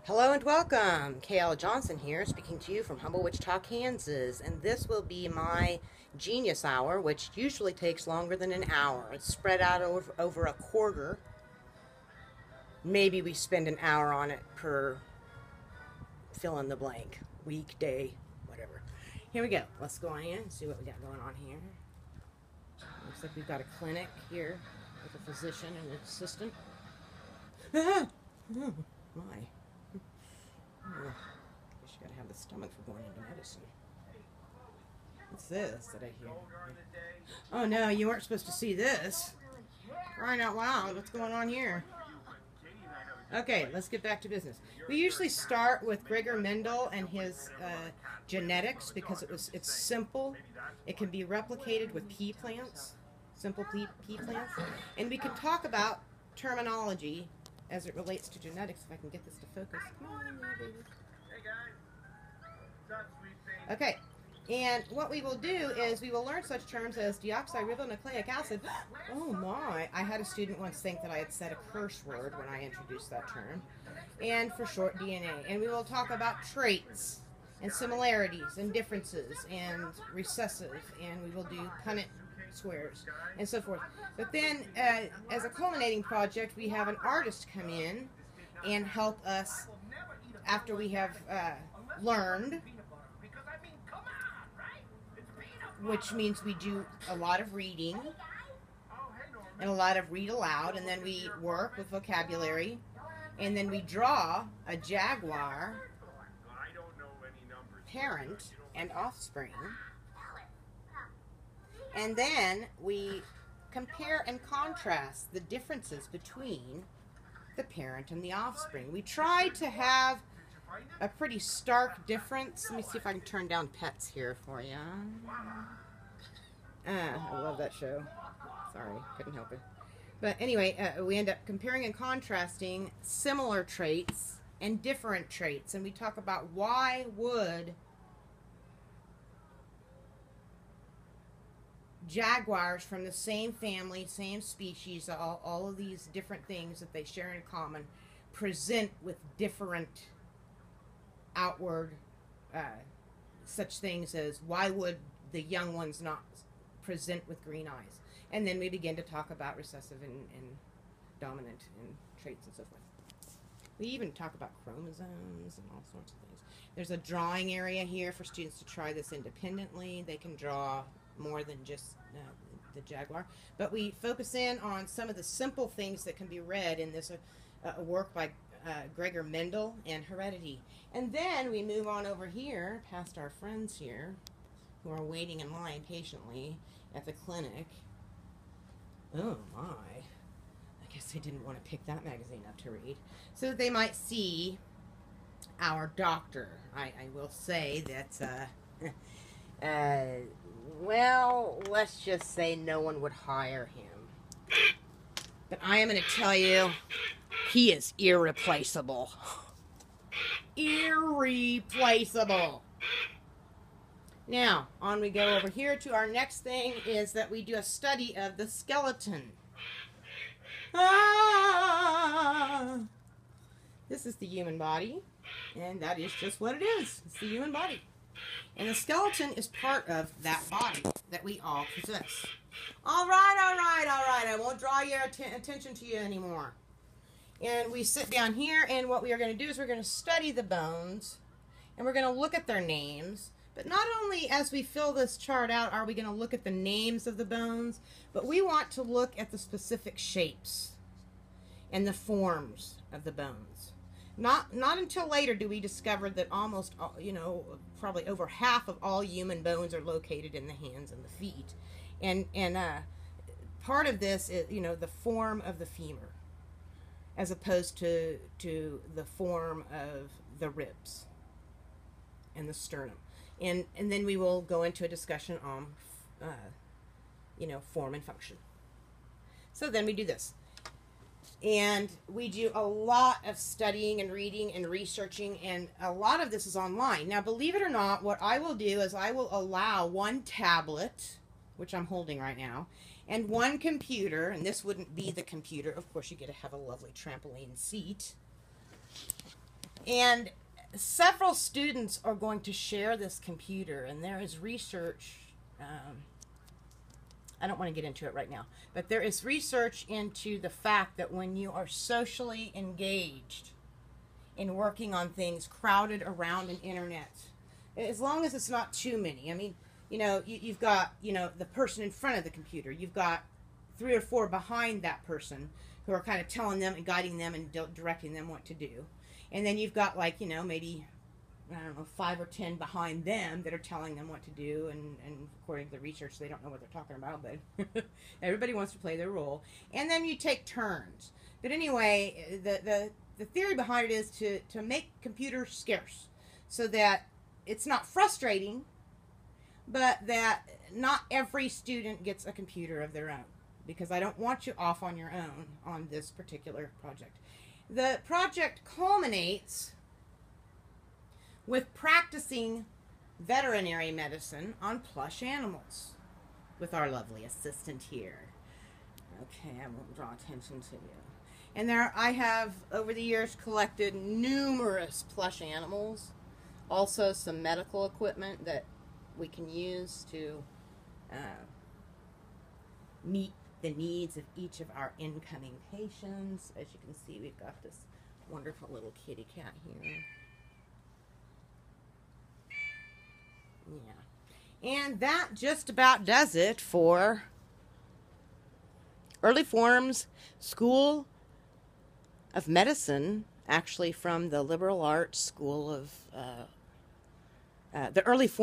Hello and welcome. KL Johnson here, speaking to you from Humble Wichita, Kansas. And this will be my Genius Hour, which usually takes longer than an hour. It's spread out over a quarter. Maybe we spend an hour on it per fill in the blank, week, day, whatever. Here we go. Let's go on in and see what we got going on here. Looks like we've got a clinic here with a physician and an assistant. Ah! Oh, my. Oh, guess you gotta have the stomach for going into medicine. What's this that I hear? Oh no, you weren't supposed to see this. Crying out loud, what's going on here? Okay, let's get back to business. We usually start with Gregor Mendel and his genetics because it's simple. It can be replicated with pea plants, simple pea plants. And we can talk about terminology as it relates to genetics, if I can get this to focus. Come on, baby. Hey guys. Okay, and what we will do is we will learn such terms as deoxyribonucleic acid. Oh my, I had a student once think that I had said a curse word when I introduced that term. And for short, DNA. And we will talk about traits and similarities and differences and recessive, and we will do Punnett squares and so forth. But then as a culminating project, we have an artist come in and help us after we have learned, which means we do a lot of reading and a lot of read aloud, and then we work with vocabulary, and then we draw a jaguar parent and offspring. And then we compare and contrast the differences between the parent and the offspring. We try to have a pretty stark difference. Let me see if I can turn down pets here for you. I love that show. Sorry, couldn't help it. But anyway, we end up comparing and contrasting similar traits and different traits. And we talk about why would jaguars from the same family, same species, all of these different things that they share in common, present with different outward such things as why would the young ones not present with green eyes? And then we begin to talk about recessive and dominant and traits and so forth. We even talk about chromosomes and all sorts of things. There's a drawing area here for students to try this independently. They can draw more than just the jaguar, but we focus in on some of the simple things that can be read in this work by Gregor Mendel and heredity. And then we move on over here past our friends here who are waiting in line patiently at the clinic. Oh my, I guess they didn't want to pick that magazine up to read so that they might see our doctor. I will say that well, let's just say no one would hire him. But I am going to tell you, he is irreplaceable. Irreplaceable. Now, on we go over here to our next thing is that we do a study of the skeleton. Ah! This is the human body, and that is just what it is. It's the human body. And the skeleton is part of that body that we all possess. All right, all right, all right. I won't draw your attention to you anymore. And we sit down here, and what we are going to do is we're going to study the bones, and we're going to look at their names. But not only as we fill this chart out are we going to look at the names of the bones, but we want to look at the specific shapes and the forms of the bones. Not until later do we discover that almost, probably over half of all human bones are located in the hands and the feet. And part of this is, the form of the femur as opposed to the form of the ribs and the sternum. And then we will go into a discussion on, form and function. So then we do this. And we do a lot of studying and reading and researching, and a lot of this is online. Now, believe it or not, what I will do is I will allow one tablet, which I'm holding right now, and one computer, and this wouldn't be the computer. Of course, you get to have a lovely trampoline seat. And several students are going to share this computer, and there is research. I don't want to get into it right now, but there is research into the fact that when you are socially engaged in working on things crowded around an internet, as long as it's not too many. I mean, you've got, the person in front of the computer. You've got 3 or 4 behind that person who are kind of telling them and guiding them and directing them what to do. And then you've got, like, maybe, I don't know, 5 or 10 behind them that are telling them what to do. And according to the research, they don't know what they're talking about, but everybody wants to play their role. And then you take turns. But anyway, the theory behind it is to make computers scarce so that it's not frustrating, but that not every student gets a computer of their own, because I don't want you off on your own on this particular project. The project culminates with practicing veterinary medicine on plush animals with our lovely assistant here. Okay, I won't draw attention to you. And I have, over the years, collected numerous plush animals. Also some medical equipment that we can use to meet the needs of each of our incoming patients. As you can see, we've got this wonderful little kitty cat here. Yeah. And that just about does it for Early Forms School of Medicine, actually from the Liberal Arts School of the Early Forms